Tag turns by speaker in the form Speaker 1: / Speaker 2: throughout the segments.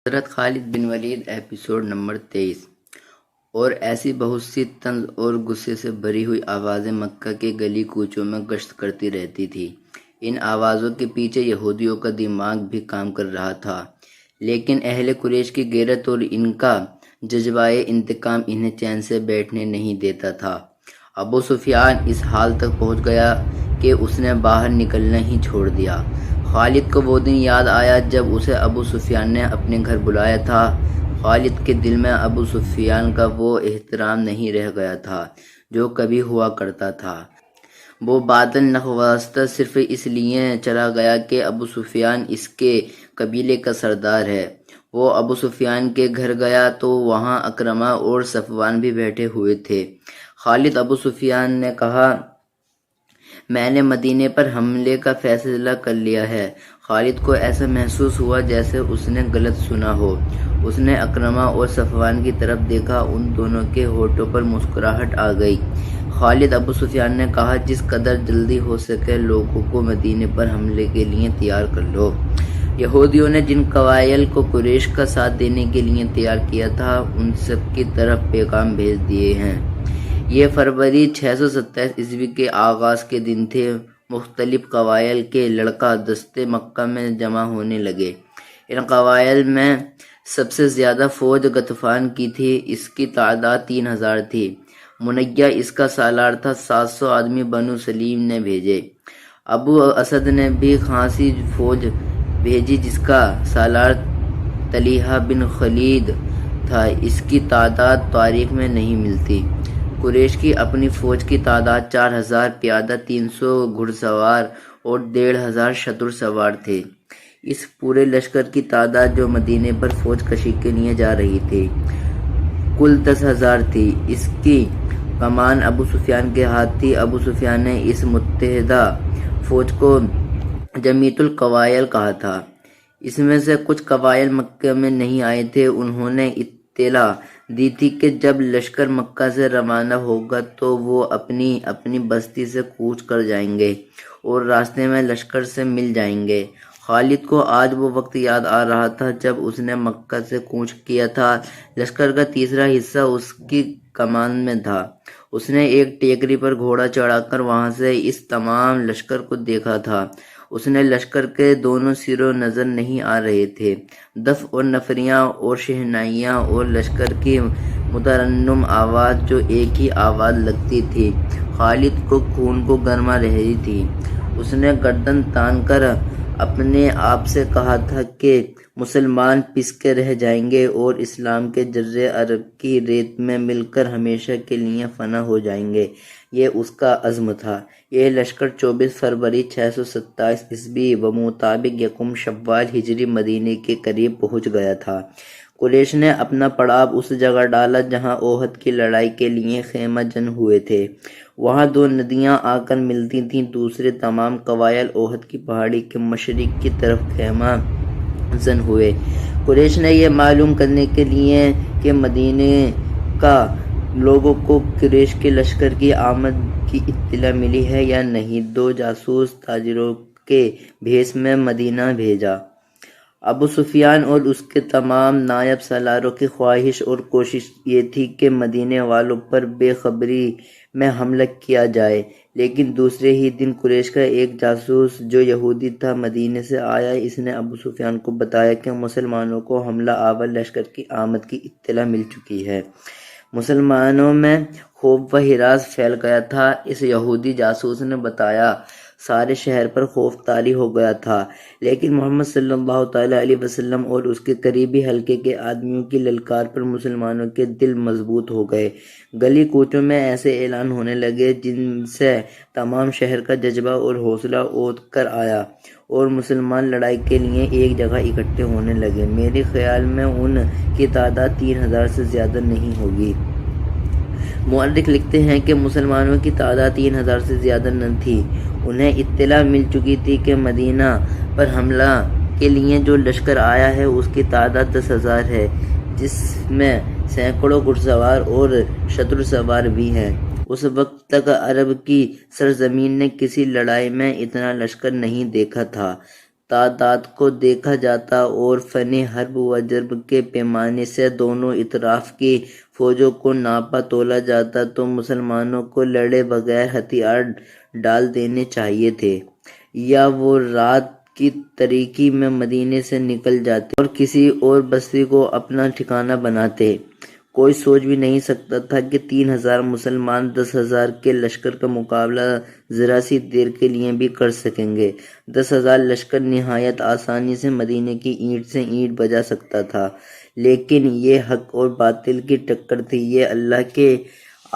Speaker 1: حضرت خالد بن ولید episode number 23۔ اور ایسی بہت سی طنز اور غصے سے بھری ہوئی آوازیں مکہ کے گلی کوچوں میں گشت کرتی رہتی تھی۔ ان آوازوں کے پیچھے یہودیوں کا دماغ بھی کام کر رہا تھا، لیکن اہل قریش کی غیرت اور ان کا جذبۂ انتقام انہیں چین سے بیٹھنے نہیں دیتا تھا۔ ابو سفیان اس حال تک پہنچ گیا کہ اس نے باہر نکلنا ہی چھوڑ دیا۔ خالد کو وہ دن یاد آیا جب اسے ابو سفیان نے اپنے گھر بلایا تھا۔ خالد کے دل میں ابو سفیان کا وہ احترام نہیں رہ گیا تھا جو کبھی ہوا کرتا تھا۔ وہ باطن نخواستہ صرف اس لیے چلا گیا کہ ابو سفیان اس کے قبیلے کا سردار ہے۔ وہ ابو سفیان کے گھر گیا تو وہاں اکرمہ اور صفوان بھی بیٹھے ہوئے تھے۔ خالد ابو سفیان نے کہا، میں نے مدینے پر حملے کا فیصلہ کر لیا ہے۔ خالد کو ایسا محسوس ہوا جیسے اس نے غلط سنا ہو۔ اس نے اکرمہ اور صفوان کی طرف دیکھا، ان دونوں کے ہونٹوں پر مسکراہٹ آ گئی۔ خالد ابو سفیان نے کہا، جس قدر جلدی ہو سکے لوگوں کو مدینے پر حملے کے لیے تیار کر لو۔ یہودیوں نے جن قبائل کو قریش کا ساتھ دینے کے لیے تیار کیا تھا، ان سب کی طرف پیغام بھیج دیے ہیں۔ یہ فروری 627 عیسوی کے آغاز کے دن تھے۔ مختلف قبائل کے لڑکا دستے مکہ میں جمع ہونے لگے۔ ان قبائل میں سب سے زیادہ فوج غطفان کی تھی، اس کی تعداد 3000 تھی۔ منیہ اس کا سالار تھا۔ 700 آدمی بنو سلیم نے بھیجے۔ ابو اسد نے بھی خاصی فوج بھیجی جس کا سالار طلحہ بن خالد تھا، اس کی تعداد تاریخ میں نہیں ملتی۔ قریش کی اپنی فوج کی تعداد 4000 پیادہ، 300 گھڑ سوار اور 1500 شتر سوار تھے۔ اس پورے لشکر کی تعداد جو مدینے پر فوج کشی کے لیے جا رہی تھی کل 10,000 تھی۔ اس کی کمان ابو سفیان کے ہاتھ تھی۔ ابو سفیان نے اس متحدہ فوج کو جمیعۃ القبائل کہا تھا۔ اس میں سے کچھ قبائل مکہ میں نہیں آئے تھے۔ انہوں نے اطلاع دی تھی کہ جب لشکر مکہ سے روانہ ہوگا تو وہ اپنی اپنی بستی سے کوچ کر جائیں گے اور راستے میں لشکر سے مل جائیں گے۔ خالد کو آج وہ وقت یاد آ رہا تھا جب اس نے مکہ سے کوچ کیا تھا۔ لشکر کا تیسرا حصہ اس کی کمان میں تھا۔ اس نے ایک ٹیکری پر گھوڑا چڑھا کر وہاں سے اس تمام لشکر کو دیکھا تھا۔ اس نے لشکر کے دونوں سروں نظر نہیں آ رہے تھے، دف اور نفریاں اور شہنائیاں اور لشکر کی مترنم آواز جو ایک ہی آواز لگتی تھی۔ خالد کو خون کو گرما رہی تھی۔ اس نے گردن تان کر اپنے آپ سے کہا تھا کہ مسلمان پس کے رہ جائیں گے اور اسلام کے جزر عرب کی ریت میں مل کر ہمیشہ کے لیے فنا ہو جائیں گے۔ یہ اس کا عزم تھا۔ یہ لشکر 24 فروری 627 عیسوی بمطابق یکم شوال ہجری مدینے کے قریب پہنچ گیا تھا۔ قریش نے اپنا پڑاؤ اس جگہ ڈالا جہاں احد کی لڑائی کے لیے خیمہ جن ہوئے تھے۔ وہاں دو ندیاں آ کر ملتی تھیں۔ دوسرے تمام قبائل احد کی پہاڑی کے مشرق کی طرف خیمہ زن ہوئے۔ قریش نے یہ معلوم کرنے کے لیے کہ مدینے کا لوگوں کو قریش کے لشکر کی آمد کی اطلاع ملی ہے یا نہیں، 2 جاسوس تاجروں کے بھیس میں مدینہ بھیجا۔ ابو سفیان اور اس کے تمام نائب سالاروں کی خواہش اور کوشش یہ تھی کہ مدینے والوں پر بے خبری میں حملہ کیا جائے، لیکن دوسرے ہی دن قریش کا ایک جاسوس جو یہودی تھا مدینے سے آیا۔ اس نے ابو سفیان کو بتایا کہ مسلمانوں کو حملہ آور لشکر کی آمد کی اطلاع مل چکی ہے۔ مسلمانوں میں خوف و ہراس پھیل گیا تھا۔ اس یہودی جاسوس نے بتایا سارے شہر پر خوف طاری ہو گیا تھا، لیکن محمد صلی اللہ تعالیٰ علیہ وسلم اور اس کے قریبی حلقے کے آدمیوں کی للکار پر مسلمانوں کے دل مضبوط ہو گئے۔ گلی کوچوں میں ایسے اعلان ہونے لگے جن سے تمام شہر کا جذبہ اور حوصلہ اوت کر آیا اور مسلمان لڑائی کے لیے ایک جگہ اکٹھے ہونے لگے۔ میرے خیال میں ان کی تعداد 3000 سے زیادہ نہیں ہوگی۔ مورخ لکھتے ہیں کہ مسلمانوں کی تعداد 3000 سے زیادہ نہ تھی۔ انہیں اطلاع مل چکی تھی کہ مدینہ پر حملہ کے لیے جو لشکر آیا ہے اس کی تعداد 10,000 ہے، جس میں سینکڑوں گھڑسوار اور شتر سوار بھی ہیں۔ اس وقت تک عرب کی سرزمین نے کسی لڑائی میں اتنا لشکر نہیں دیکھا تھا۔ تعداد کو دیکھا جاتا اور فن حرب و جرب کے پیمانے سے دونوں اطراف کی فوجوں کو ناپا تولا جاتا تو مسلمانوں کو لڑے بغیر ہتھیار ڈال دینے چاہیے تھے، یا وہ رات کی تاریکی میں مدینے سے نکل جاتے اور کسی اور بستی کو اپنا ٹھکانہ بناتے۔ کوئی سوچ بھی نہیں سکتا تھا کہ 3,000 مسلمان 10,000 کے لشکر کا مقابلہ ذرا سی دیر کے لیے بھی کر سکیں گے۔ 10,000 لشکر نہایت آسانی سے مدینے کی اینٹ سے اینٹ بجا سکتا تھا، لیکن یہ حق اور باطل کی ٹکر تھی، یہ اللہ کے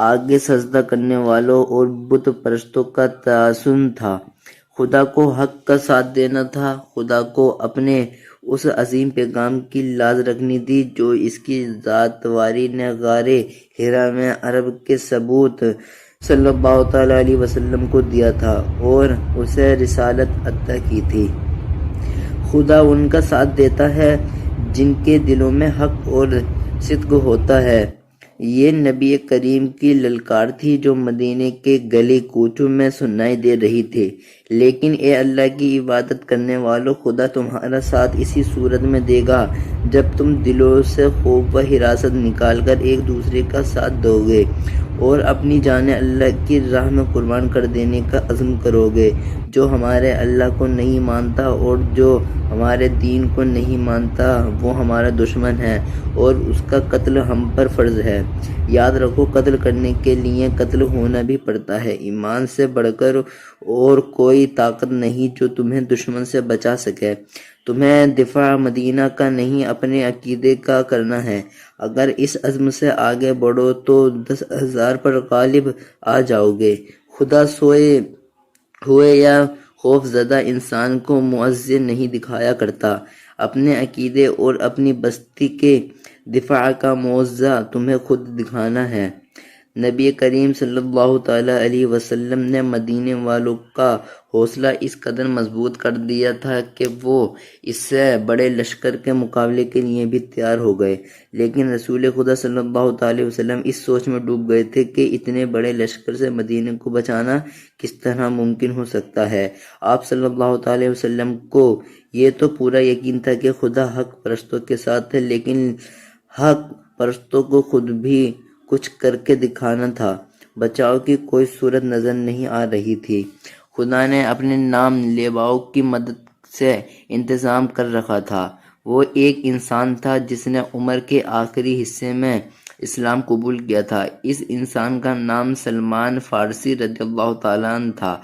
Speaker 1: آگے سجدہ کرنے والوں اور بت پرستوں کا تعاون تھا۔ خدا کو حق کا ساتھ دینا تھا، خدا کو اپنے اس عظیم پیغام کی لاج رکھنی تھی جو اس کی ذات واری نے غار حرا میں عرب کے ثبوت صلی اللہ تعالیٰ علیہ وسلم کو دیا تھا اور اسے رسالت عطا کی تھی۔ خدا ان کا ساتھ دیتا ہے جن کے دلوں میں حق اور صدق ہوتا ہے۔ یہ نبی کریم کی للکار تھی جو مدینے کے گلی کوچوں میں سنائی دے رہی تھی۔ لیکن اے اللہ کی عبادت کرنے والوں، خدا تمہارا ساتھ اسی صورت میں دے گا جب تم دلوں سے خوف و حراست نکال کر ایک دوسرے کا ساتھ دو گے اور اپنی جانیں اللہ کی راہ میں قربان کر دینے کا عزم کرو گے۔ جو ہمارے اللہ کو نہیں مانتا اور جو ہمارے دین کو نہیں مانتا وہ ہمارا دشمن ہے اور اس کا قتل ہم پر فرض ہے۔ یاد رکھو، قتل کرنے کے لیے قتل ہونا بھی پڑتا ہے۔ ایمان سے بڑھ کر اور کوئی طاقت نہیں جو تمہیں دشمن سے بچا سکے۔ تمہیں دفاع مدینہ کا نہیں، اپنے عقیدے کا کرنا ہے۔ اگر اس عزم سے آگے بڑھو تو 10,000 پر غالب آ جاؤ گے۔ خدا سوئے ہوئے یا خوف زدہ انسان کو معذر نہیں دکھایا کرتا۔ اپنے عقیدے اور اپنی بستی کے دفاع کا معجزہ تمہیں خود دکھانا ہے۔ نبی کریم صلی اللہ تعالیٰ علیہ وسلم نے مدینے والوں کا حوصلہ اس قدر مضبوط کر دیا تھا کہ وہ اس سے بڑے لشکر کے مقابلے کے لیے بھی تیار ہو گئے، لیکن رسول خدا صلی اللہ تعالیٰ وسلم اس سوچ میں ڈوب گئے تھے کہ اتنے بڑے لشکر سے مدینے کو بچانا کس طرح ممکن ہو سکتا ہے۔ آپ صلی اللہ تعالیٰ وسلم کو یہ تو پورا یقین تھا کہ خدا حق پرستوں کے ساتھ ہے، لیکن حق پرستوں کو خود بھی کچھ کر کے دکھانا تھا۔ بچاؤ کی کوئی صورت نظر نہیں آ رہی تھی۔ خدا نے اپنے نام لیواؤں کی مدد سے انتظام کر رکھا تھا۔ وہ ایک انسان تھا جس نے عمر کے آخری حصے میں اسلام قبول کیا تھا۔ اس انسان کا نام سلمان فارسی رضی اللہ تعالیٰ عنہ تھا۔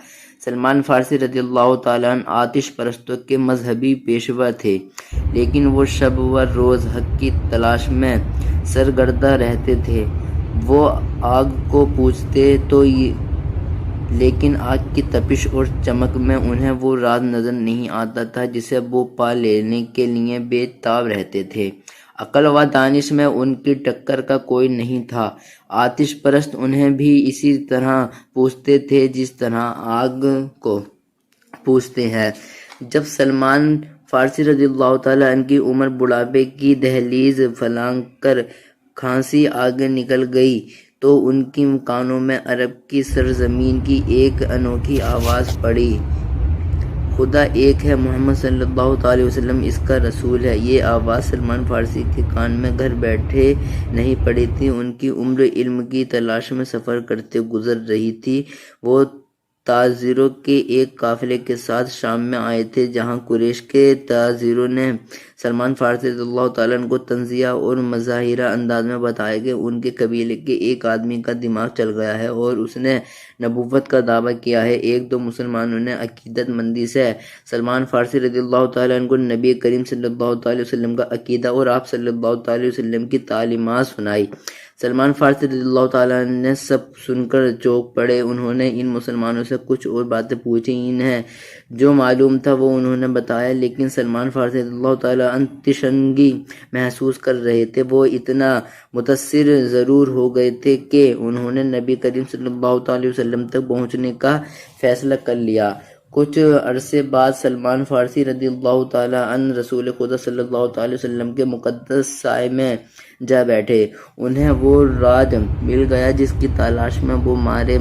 Speaker 1: سلمان فارسی رضی اللہ تعالیٰ عنہ آتش پرستوں کے مذہبی پیشوا تھے، لیکن وہ شب و روز حق کی تلاش میں سرگردہ رہتے تھے۔ وہ آگ کو پوجتے تو لیکن آگ کی تپش اور چمک میں انہیں وہ راز نظر نہیں آتا تھا جسے وہ پا لینے کے لیے بے تاب رہتے تھے۔ عقل و دانش میں ان کی ٹکر کا کوئی نہیں تھا۔ آتش پرست انہیں بھی اسی طرح پوجتے تھے جس طرح آگ کو پوجتے ہیں۔ جب سلمان فارسی رضی اللہ تعالیٰ عنہ کی عمر بڑھاپے کی دہلیز پھلانگ کر کھانسی آگے نکل گئی تو ان کی کانوں میں عرب کی سرزمین کی ایک انوکھی آواز پڑی، خدا ایک ہے، محمد صلی اللہ تعالی وسلم اس کا رسول ہے۔ یہ آواز سلمان فارسی کے کان میں گھر بیٹھے نہیں پڑی تھی، ان کی عمر علم کی تلاش میں سفر کرتے گزر رہی تھی۔ وہ تاجروں کے ایک قافلے کے ساتھ شام میں آئے تھے، جہاں قریش کے تاجروں نے سلمان فارسی رضی اللہ تعالیٰ عنہ کو تنزیہ اور مظاہرہ انداز میں بتایا کہ ان کے قبیلے کے ایک آدمی کا دماغ چل گیا ہے اور اس نے نبوت کا دعویٰ کیا ہے۔ ایک دو مسلمانوں نے عقیدت مندی سے سلمان فارسی رضی اللہ تعالیٰ عنہ کو نبی کریم صلی اللہ تعالیٰ وسلم کا عقیدہ اور آپ صلی اللہ تعالیٰ وسلم کی تعلیمات سنائی۔ سلمان فارسی رضی اللہ تعالیٰ عنہ نے سب سن کر چونک پڑے۔ انہوں نے ان مسلمانوں سے کچھ اور باتیں پوچھی، انہیں جو معلوم تھا وہ انہوں نے بتایا، لیکن سلمان فارسی رضی اللہ تعالیٰ عنہ تشنگی محسوس کر رہے تھے۔ وہ اتنا متاثر ضرور ہو گئے تھے کہ انہوں نے نبی کریم صلی اللہ تعالیٰ وسلم تک پہنچنے کا فیصلہ کر لیا۔ کچھ عرصے بعد سلمان فارسی رضی اللہ تعالیٰ عنہ رسول خدا صلی اللہ تعالی وسلم کے مقدس سائے میں جا بیٹھے۔ انہیں وہ راج مل گیا جس کی تلاش میں وہ مارے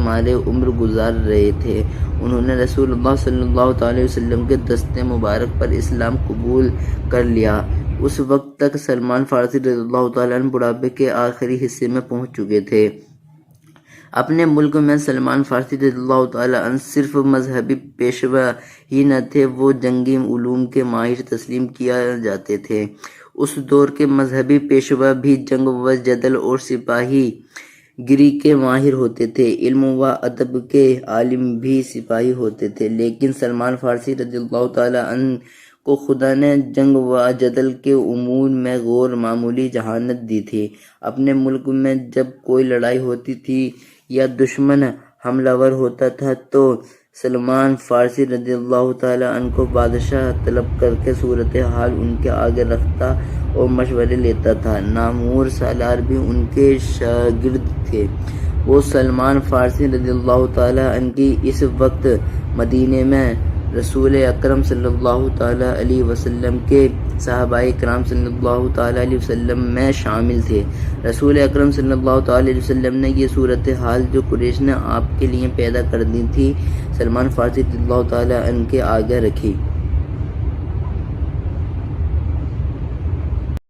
Speaker 1: عمر گزار رہے تھے۔ انہوں نے رسول اللہ صلی اللہ تعالی وسلم کے دست مبارک پر اسلام قبول کر لیا۔ اس وقت تک سلمان فارسی رضی اللہ تعالیٰ عنہ بڑھاپے کے آخری حصے میں پہنچ چکے تھے۔ اپنے ملک میں سلمان فارسی رضی اللہ تعالیٰ عنہ صرف مذہبی پیشوا ہی نہ تھے، وہ جنگی علوم کے ماہر تسلیم کیا جاتے تھے۔ اس دور کے مذہبی پیشوا بھی جنگ و جدل اور سپاہی گری کے ماہر ہوتے تھے، علم و ادب کے عالم بھی سپاہی ہوتے تھے، لیکن سلمان فارسی رضی اللہ تعالیٰ عنہ کو خدا نے جنگ و جدل کے امور میں غیر معمولی ذہانت دی تھی۔ اپنے ملک میں جب کوئی لڑائی ہوتی تھی یا دشمن حملہ ور ہوتا تھا تو سلمان فارسی رضی اللہ تعالیٰ عنہ کو بادشاہ طلب کر کے صورتحال ان کے آگے رکھتا اور مشورے لیتا تھا۔ نامور سالار بھی ان کے شاگرد تھے۔ وہ سلمان فارسی رضی اللہ تعالیٰ عنہ کی اس وقت مدینے میں رسول اکرم صلی اللہ تعالیٰ علیہ وسلم کے صحابہ کرام صلی اللہ تعالیٰ علیہ وسلم میں شامل تھے۔ رسول اکرم صلی اللہ تعالیٰ علیہ وسلم نے یہ صورتحال جو قریش نے آپ کے لیے پیدا کر دی تھی، سلمان فارسی رضی اللہ تعالیٰ عنہ کے آگے رکھی۔